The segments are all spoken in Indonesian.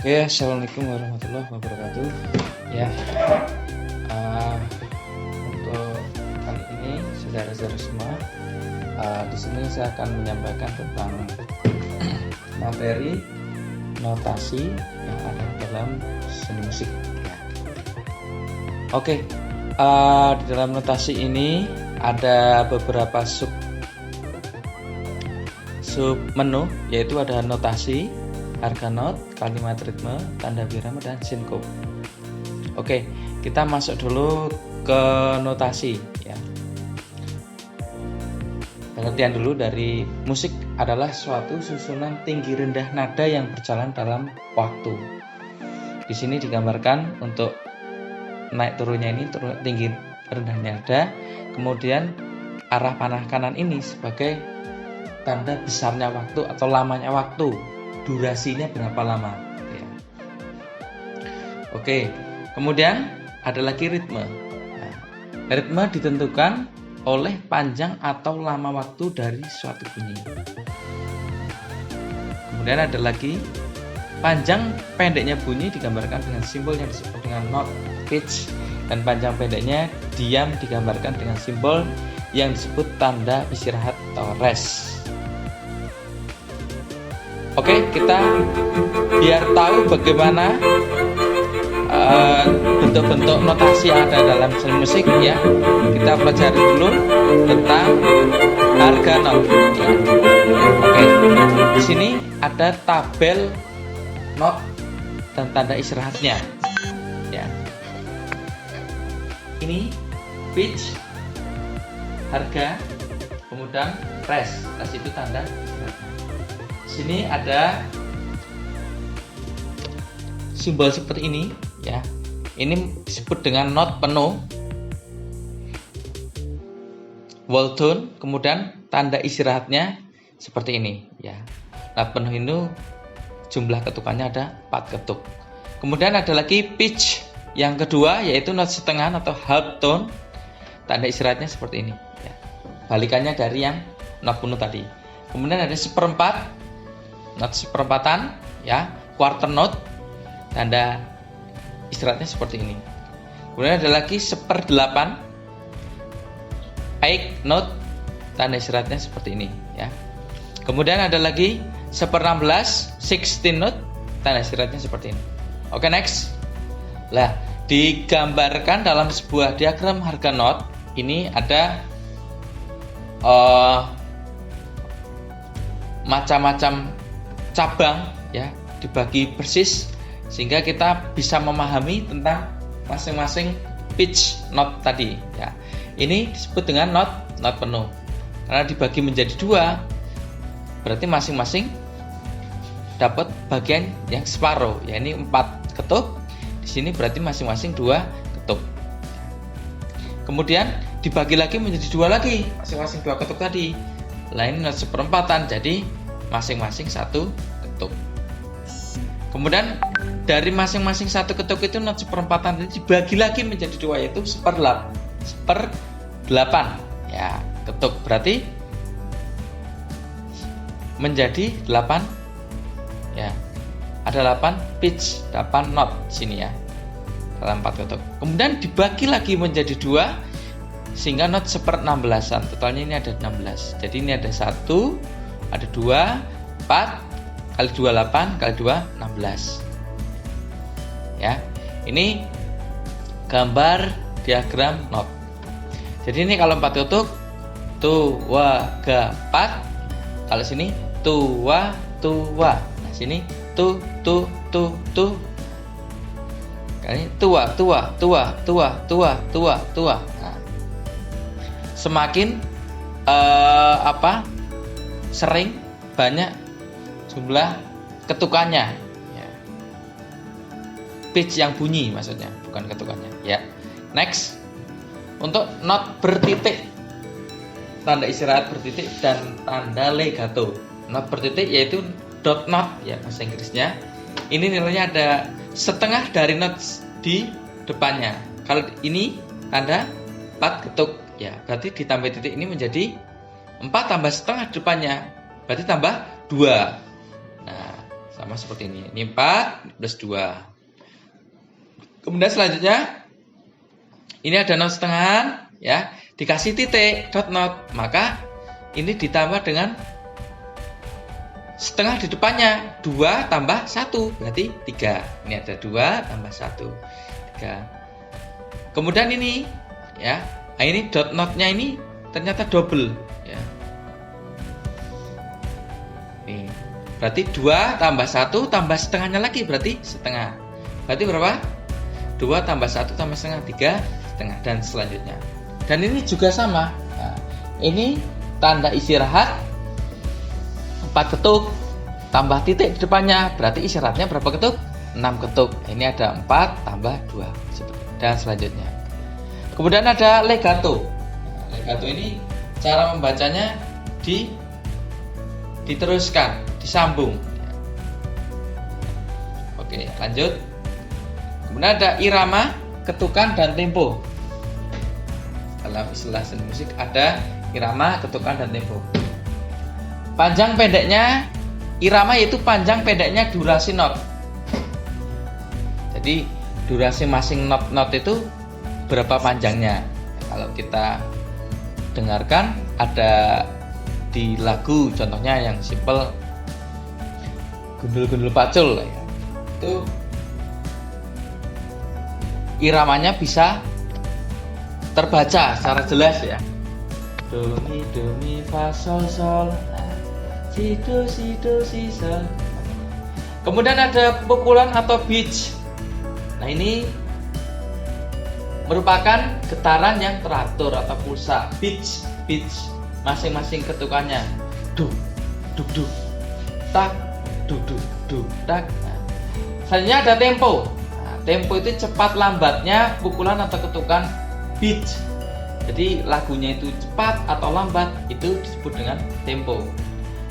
Oke, assalamualaikum warahmatullahi wabarakatuh. Ya, untuk kali ini saudara-saudara semua, di sini saya akan menyampaikan tentang materi notasi yang ada dalam seni musik. Ya. Oke, di dalam notasi ini ada beberapa sub menu, yaitu ada notasi, harga not, kalimat ritme, tanda birama, dan sinkop. Oke, kita masuk dulu ke notasi ya. Pengertian dulu dari musik adalah suatu susunan tinggi rendah nada yang berjalan dalam waktu. Di sini digambarkan untuk naik turunnya ini tinggi rendahnya nada, kemudian arah panah kanan ini sebagai tanda besarnya waktu atau lamanya waktu. Durasinya berapa lama ya. Oke, kemudian ada lagi ritme. Nah, ritme ditentukan oleh panjang atau lama waktu dari suatu bunyi. Kemudian ada lagi panjang pendeknya bunyi digambarkan dengan simbol yang disebut dengan note, pitch, dan panjang pendeknya diam digambarkan dengan simbol yang disebut tanda istirahat atau rest. Oke, kita biar tahu bagaimana bentuk-bentuk notasi yang ada dalam seni musik ya. Kita pelajari dulu tentang harga not. Ya. Oke, di sini ada tabel not dan tanda istirahatnya. Ya. Ini pitch, harga, kemudian rest. Rest itu tanda istirahatnya. Sini ada simbol seperti ini ya. Ini disebut dengan not penuh, whole tone, kemudian tanda istirahatnya seperti ini ya. Not penuh ini jumlah ketukannya ada 4 ketuk. Kemudian ada lagi pitch yang kedua, yaitu not setengah atau half tone. Tanda istirahatnya seperti ini ya. Balikannya dari yang not penuh tadi. Kemudian ada seperempat, not seperempatan ya, quarter note, tanda istirahatnya seperti ini. Kemudian ada lagi 1/8, eighth note, tanda istirahatnya seperti ini ya. Kemudian ada lagi 1/16, 16 note, tanda istirahatnya seperti ini. Oke, next. Lah, digambarkan dalam sebuah diagram harga not ini ada macam-macam cabang ya, dibagi persis sehingga kita bisa memahami tentang masing-masing pitch note tadi ya. Ini disebut dengan not penuh karena dibagi menjadi 2, berarti masing-masing dapat bagian yang separuh ya. Ini 4 ketuk, di sini berarti masing-masing 2 ketuk. Kemudian dibagi lagi menjadi 2 lagi, masing-masing 2 ketuk tadi. Lain not seperempatan, jadi masing-masing 1 ketuk. Kemudian dari masing-masing 1 ketuk itu not seperempatan itu dibagi lagi menjadi 2, yaitu 1/8 ya ketuk, berarti menjadi 8 ya. Ada 8 pitch, 8 not sini ya, dalam 4 ketuk. Kemudian dibagi lagi menjadi 2 sehingga not 1/16an. Totalnya ini ada 16. Jadi ini ada 1, ada 2, 4 kali 2 8 kali 2 16. Ya. Ini gambar diagram not. Jadi ini kalau 4 ketuk tua ga 4. Kalau sini tua. Nah, sini tu. Kali tua. Nah, semakin sering banyak jumlah ketukannya ya. Pitch yang bunyi maksudnya, bukan ketukannya ya. Next, untuk not bertitik, tanda istirahat bertitik dan tanda legato. Not bertitik yaitu dot not ya bahasa Inggrisnya. Ini nilainya ada setengah dari not di depannya. Kalau ini tanda 4 ketuk ya, berarti ditambah titik ini menjadi 4 tambah setengah depannya, berarti tambah 2. Nah, sama seperti ini. Ini 4 plus 2. Kemudian selanjutnya ini ada not setengahan ya, dikasih titik dot not, maka ini ditambah dengan setengah di depannya, 2 tambah 1 berarti 3. Ini ada 2 tambah 1 3. Kemudian ini ya, nah ini dot notnya ini ternyata double ya. Nih, berarti 2 tambah 1 tambah setengahnya lagi berarti setengah. Berarti berapa? 2 tambah 1 tambah setengah 3 setengah dan selanjutnya. Dan ini juga sama. Nah, ini tanda istirahat 4 ketuk tambah titik di depannya, berarti isyaratnya berapa ketuk? 6 ketuk. Ini ada 4 tambah 2 dan selanjutnya. Kemudian ada legato. Nah, legato ini cara membacanya diteruskan, disambung. Oke, lanjut. Kemudian ada irama, ketukan, dan tempo. Dalam istilah seni musik ada irama, ketukan, dan tempo. Panjang pendeknya irama yaitu panjang pendeknya durasi not. Jadi durasi masing not itu berapa panjangnya. Kalau kita dengarkan ada di lagu contohnya yang simple Gundul-gundul pacul ya. Itu iramanya bisa terbaca secara jelas ya. Do mi fa sol sol, si do si sol. Kemudian ada pukulan atau beats. Nah ini merupakan getaran yang teratur atau pulsa. Beats masing-masing ketukannya. Duk duk duk tak duk duk duk tak. Nah, selanjutnya ada tempo. Tempo itu cepat lambatnya pukulan atau ketukan beat. Jadi lagunya itu cepat atau lambat itu disebut dengan tempo.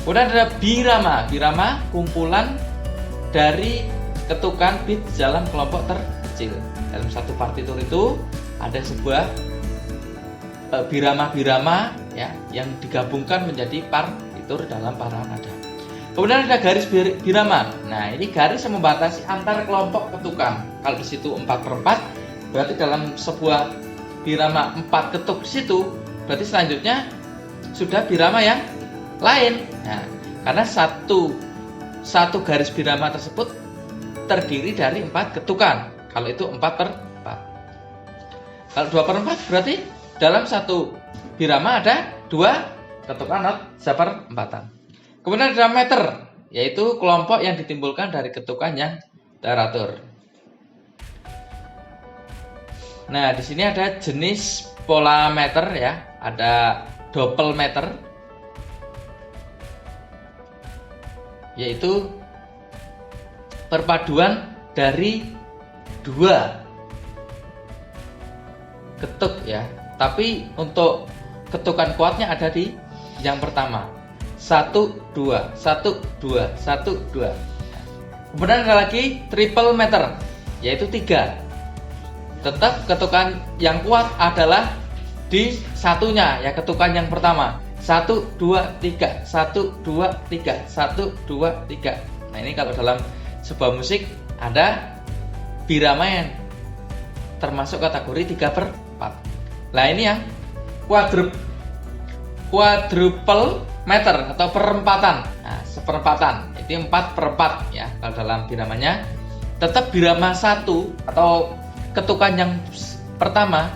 Kemudian ada birama. Birama kumpulan dari ketukan beat dalam kelompok terkecil. Dalam satu partitur itu ada sebuah birama-birama ya yang digabungkan menjadi partitur dalam para nada. Kemudian ada garis birama. Nah, ini garis yang membatasi antar kelompok ketukan. Kalau di situ 4/4, berarti dalam sebuah birama 4 ketuk di situ, berarti selanjutnya sudah birama yang lain. Nah, karena satu garis birama tersebut terdiri dari 4 ketukan. Kalau itu 4/4. Kalau 2/4 berarti dalam satu birama ada 2 ketukan not seperempatan. Kemudian ada meter, yaitu kelompok yang ditimbulkan dari ketukan yang teratur. Nah, di sini ada jenis pola meter ya, ada double meter, yaitu perpaduan dari 2 ketuk ya. Tapi untuk ketukan kuatnya ada di yang pertama. 1 2 1 2 1 2. Kemudian ada lagi triple meter, yaitu 3. Tetap ketukan yang kuat adalah di satunya ya, ketukan yang pertama. 1 2 3 1 2 3 1 2 3. Nah, ini kalau dalam sebuah musik ada birama yang termasuk kategori 3/4. Nah, ini yang quadruple meter atau perempatan. Nah, seperempatan itu 4/4 ya kalau dalam biramanya. Tetap birama 1 atau ketukan yang pertama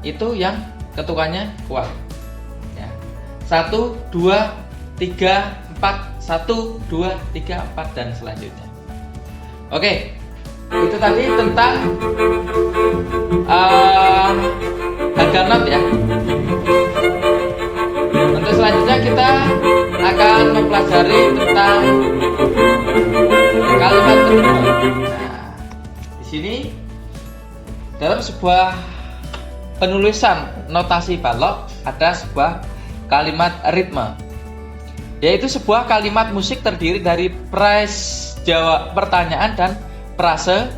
itu yang ketukannya kuat ya. 1 2 3 4 1 2 3 4 dan selanjutnya. Oke, itu tadi tentang harga not ya. Untuk selanjutnya kita akan mempelajari tentang kalimat ritme. Nah, di sini dalam sebuah penulisan notasi balok ada sebuah kalimat ritme, yaitu sebuah kalimat musik terdiri dari pertanyaan dan frase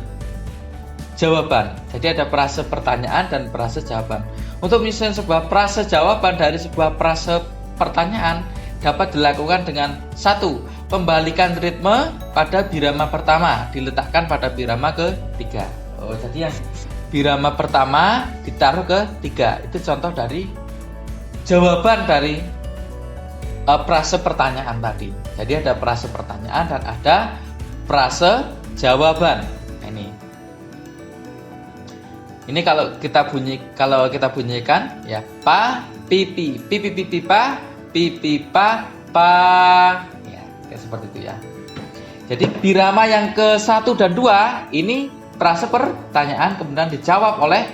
jawaban. Jadi ada frase pertanyaan dan frase jawaban. Untuk menyusun sebuah frase jawaban dari sebuah frase pertanyaan dapat dilakukan dengan 1. pembalikan ritme pada birama pertama diletakkan pada birama ketiga. Oh, jadi yang birama pertama ditaruh ketiga. Itu contoh dari jawaban dari frase pertanyaan tadi. Jadi ada frase pertanyaan dan ada frase jawaban. Ini kalau kita bunyikan ya, pa pipi pipi pipi pa pipi pa ya, kayak seperti itu ya. Jadi birama yang ke-1 dan 2 ini frase pertanyaan kemudian dijawab oleh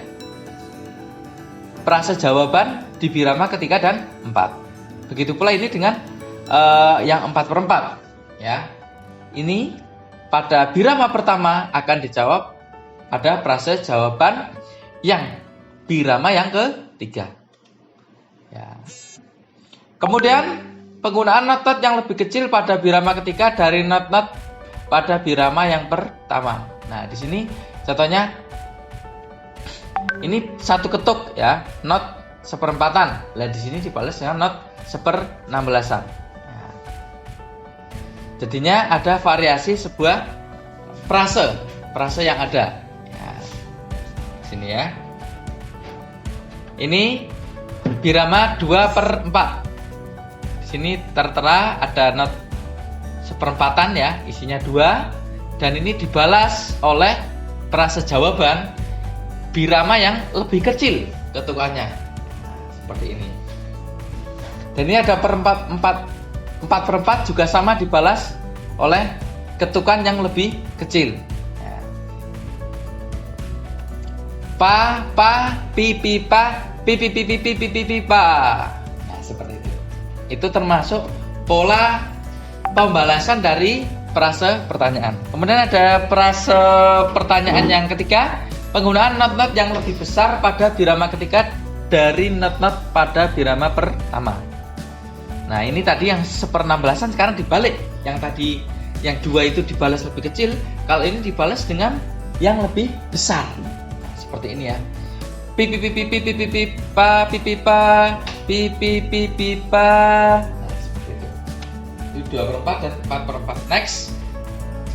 frase jawaban di birama ketiga dan 4. Begitu pula ini dengan yang 4/4 ya. Ini pada birama pertama akan dijawab pada frase jawaban yang birama yang ketiga. Ya. Kemudian penggunaan not-not yang lebih kecil pada birama ketiga dari not-not pada birama yang pertama. Nah, di sini contohnya ini 1 ketuk ya, not 1/4. Nah, di sini dibalas dengan not 1/16. Nah, jadinya ada variasi sebuah frase yang ada. Sini ya. Ini birama 2/4. Di sini tertera ada not 1/4 ya, isinya 2 dan ini dibalas oleh frase jawaban birama yang lebih kecil ketukannya. Seperti ini. Dan ini ada 4/4 juga sama dibalas oleh ketukan yang lebih kecil. Pa, pipi, pa, pipi, pipi, pipi, pipi, pa. Nah, seperti itu. Itu termasuk pola pembalasan dari frase pertanyaan. Kemudian ada frase pertanyaan yang ketiga, penggunaan not-not yang lebih besar pada birama ketiga dari not-not pada birama pertama. Nah, ini tadi yang 1/16 sekarang dibalik. Yang tadi yang 2 itu dibalas lebih kecil, kalau ini dibalas dengan yang lebih besar. Seperti ini ya. Pipi pipi pipi pipi pa pipi pa pipi pipi pa. Nah, seperti itu. Itu 2/4 dan 4/4. Next.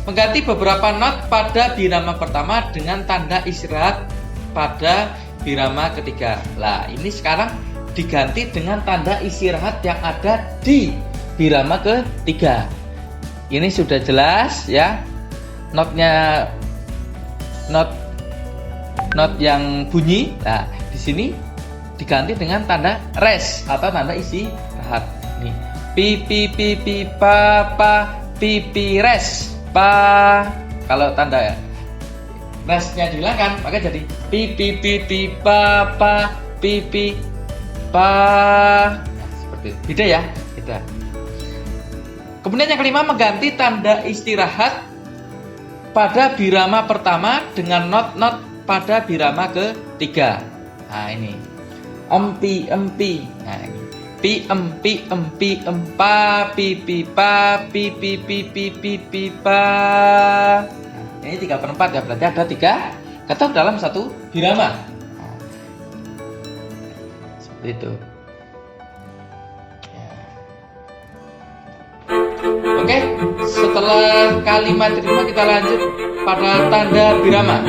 Mengganti beberapa not pada birama pertama dengan tanda istirahat pada birama ketiga. Lah, ini sekarang diganti dengan tanda istirahat yang ada di birama ketiga. Ini sudah jelas ya. Not yang bunyi. Nah, di sini diganti dengan tanda rest atau tanda istirahat. Nih, pipi pipi pa pipi rest pa. Kalau tanda restnya dihilangkan, maka jadi pipi pipi pa pipi pa. Nah, seperti itu. Beda ya, beda. Kemudian yang kelima, mengganti tanda istirahat pada birama pertama dengan not-not pada birama ketiga. Nah, ini empi. Nah, ini pi empi empa pipi pa pipi pipi pipi pa. Nah, ini 3/4 ya, berarti ada 3 ketuk dalam 1 birama. Nah, seperti itu. Ya. Oke, setelah kalimat terima kita lanjut pada tanda birama.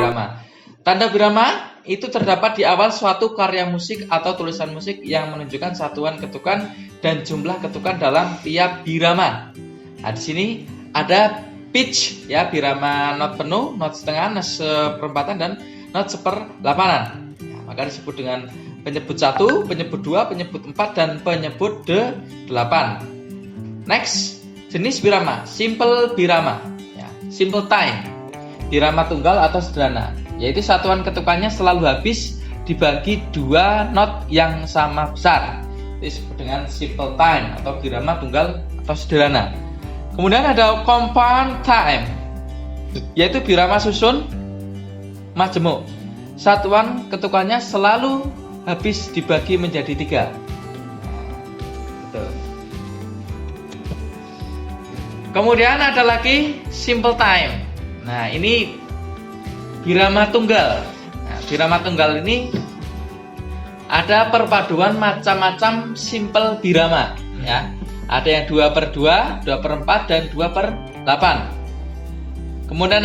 Nah, tanda birama itu terdapat di awal suatu karya musik atau tulisan musik yang menunjukkan satuan ketukan dan jumlah ketukan dalam tiap birama. Nah, di sini ada pitch ya, birama not penuh, not setengah, not 1/4 dan not 1/8. Nah, maka disebut dengan penyebut 1, penyebut 2, penyebut 4 dan penyebut 8. Next, jenis birama, simple birama. Simple time, birama tunggal atau sederhana, yaitu satuan ketukannya selalu habis dibagi 2 not yang sama besar. Disebut dengan simple time atau birama tunggal atau sederhana. Kemudian ada compound time, yaitu birama susun majemuk. Satuan ketukannya selalu habis dibagi menjadi 3. Kemudian ada lagi simple time. Nah, ini birama tunggal. Nah, birama tunggal ini ada perpaduan macam-macam simple birama ya. Ada yang 2/2, 2/4, dan 2/8. Kemudian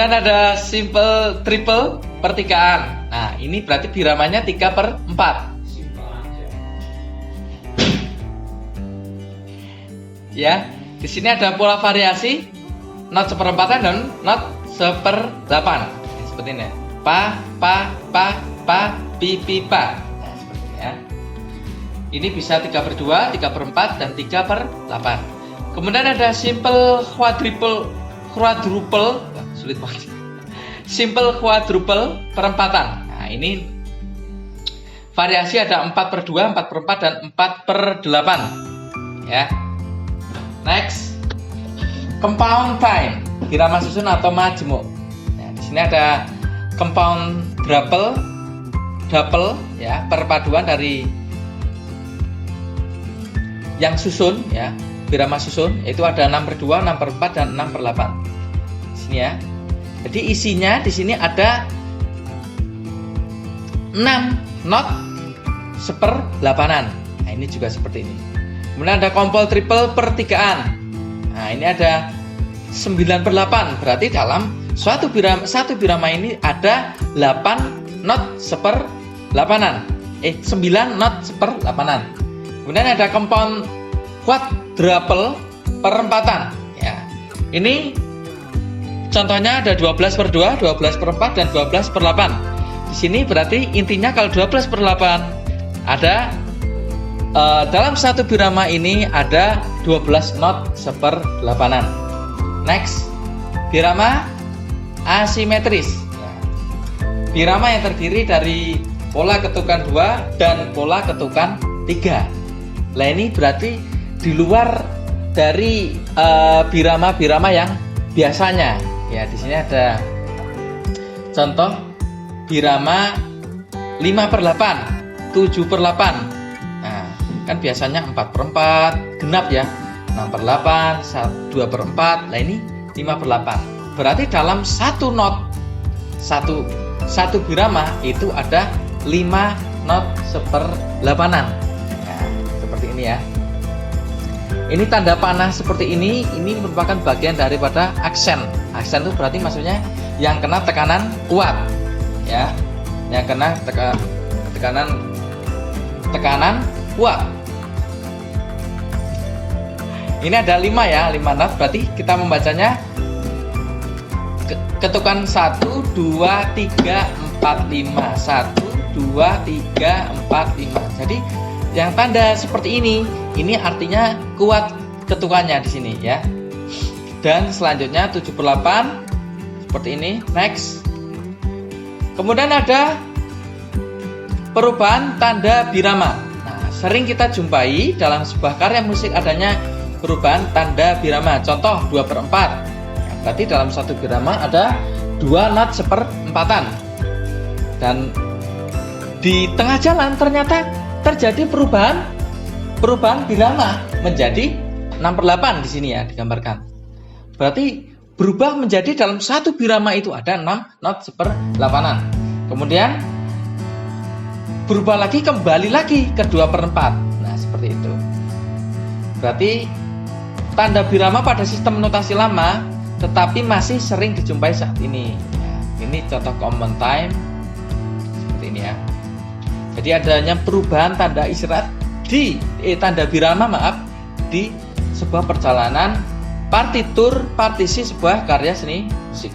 ada simple triple pertigaan. Nah, ini berarti biramanya 3/4. Ya, di sini ada pola variasi not 1/4 dan not 1/8. Seperti ini. Pa, pi, pa. Nah, seperti ini ya. Ini bisa 3/2, 3/4, dan 3/8. Kemudian ada simple quadruple, sulit banget. Simple quadruple perempatan. Nah, ini variasi ada 4/2, 4/4, dan 4/8. Ya. Next, compound time, birama susun atau majemuk. Nah, di sini ada compound double, ya, perpaduan dari yang susun, ya, birama susun, yaitu ada 6/2, 6/4, dan 6/8. Di sini ya. Jadi isinya di sini ada 6 not 1/8. Nah, ini juga seperti ini. Kemudian ada kompol triple pertigaan. Nah, ini ada 9/8. Berarti dalam satu birama ini ada 8 not 1/8. 9 not 1/8. Kemudian ada compound quadruple perempatan. Ya. Ini contohnya ada 12/2, 12/4, dan 12/8. Di sini berarti intinya kalau 12/8 ada dalam satu birama ini ada 12 not 1/8. Next, birama asimetris. Birama yang terdiri dari pola ketukan 2 dan pola ketukan 3. Nah, ini berarti di luar dari birama-birama yang biasanya. Ya, di sini ada contoh birama 5/8, 7/8. Kan biasanya 4/4 genap ya, 6/8, 2/4. Nah, ini 5/8. Berarti dalam satu not, satu birama itu ada 5 not 1/8. Nah, seperti ini ya. Ini tanda panah seperti ini merupakan bagian daripada aksen. Aksen itu berarti maksudnya yang kena tekanan kuat, ya, yang kena tekanan kuat. Ini ada 5 ya, 5 not, berarti kita membacanya ketukan 1, 2, 3, 4, 5. 1, 2, 3, 4, 5. Jadi yang tanda seperti ini artinya kuat ketukannya di sini ya. Dan selanjutnya 7/8 seperti ini. Next. Kemudian ada perubahan tanda birama. Nah, sering kita jumpai dalam sebuah karya musik adanya perubahan tanda birama. Contoh 2/4. Ya, berarti dalam satu birama ada 2 not 1/4. Dan di tengah jalan ternyata terjadi perubahan birama menjadi 6/8 di sini ya digambarkan. Berarti berubah menjadi dalam satu birama itu ada 6 not 1/8. Kemudian berubah lagi, kembali lagi ke 2/4. Nah, seperti itu. Berarti tanda birama pada sistem notasi lama tetapi masih sering dijumpai saat ini. Nah, ini contoh common time seperti ini ya. Jadi adanya perubahan tanda isyarat tanda birama di sebuah perjalanan partisi sebuah karya seni musik.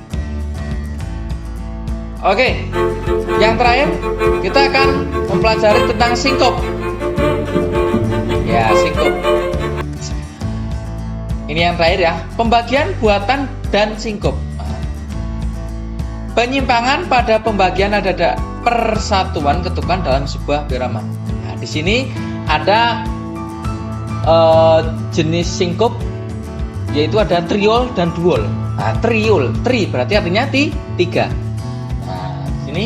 Oke, yang terakhir kita akan mempelajari tentang sinkop. Ya, sinkop. Ini yang terakhir ya, pembagian buatan dan sinkop. Penyimpangan pada pembagian ada persatuan ketukan dalam sebuah birama. Nah, di sini ada jenis sinkop, yaitu ada triol dan duol. Nah, tri berarti artinya 3. Nah, di sini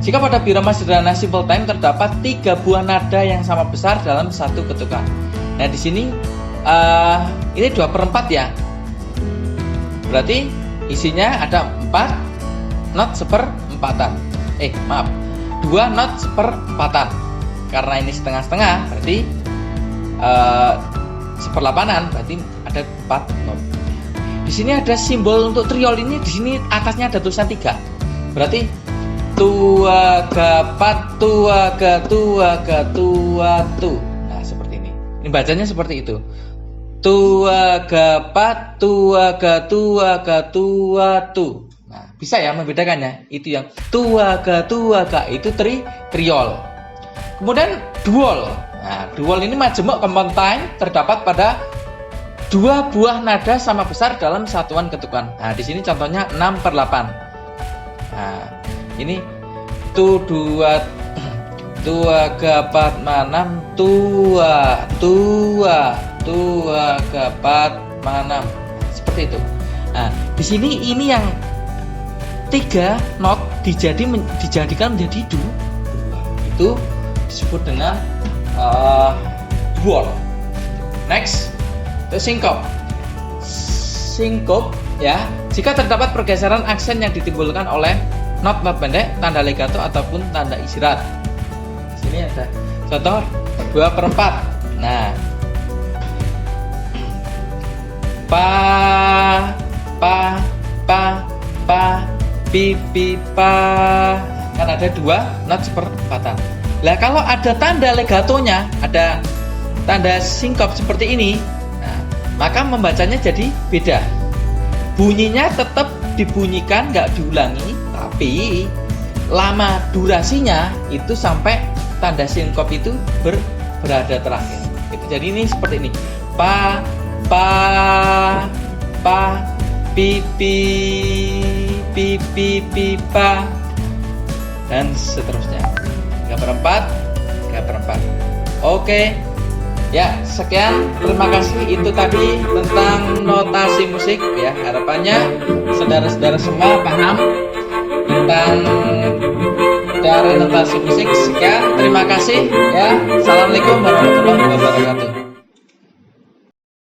jika pada birama sederhana simple time terdapat 3 buah nada yang sama besar dalam satu ketukan. Nah, di sini ini 2/4 ya. Berarti isinya ada 4 not 1/4. 2 not seperempatan. Karena ini setengah-setengah, berarti seperlapanan, berarti ada 4 not. Di sini ada simbol untuk triol ini, di sini atasnya ada tulisan 3. Berarti tua ga pat tua ga tua ga tua tu. Nah, seperti ini. Ini bacanya seperti itu. Tua ga pat tua ga tua ga tua tu. Nah, bisa ya membedakannya. Itu yang tua ga itu triol. Kemudian duol. Nah, duol ini majemuk kompontine terdapat pada 2 buah nada sama besar dalam satuan ketukan. Nah, di sini contohnya 6/8. Nah, ini tu 2 tua ga pat manam tua ga pat manam. Seperti itu. Nah, di sini ini yang 3 not dijadikan menjadi 2. Itu disebut dengan duol. Next, itu sinkop. Sinkop ya, jika terdapat pergeseran aksen yang ditimbulkan oleh not-not pendek, tanda legato ataupun tanda isyarat. Sini ada contoh 2/4. Nah, pa pi pa, kan ada 2 not seperempatan. Lah kalau ada tanda legatonya, ada tanda sinkop seperti ini, nah, maka membacanya jadi beda. Bunyinya tetap dibunyikan, nggak diulangi, tapi lama durasinya itu sampai tanda sinkop itu berada terakhir. Itu jadi ini seperti ini. Pa pi pa dan seterusnya. 3/4. Oke. Ya, sekian. Terima kasih. Itu tadi tentang notasi musik ya. Harapannya saudara-saudara semua paham tentang teori notasi musik. Sekian. Terima kasih ya. Assalamualaikum warahmatullahi wabarakatuh.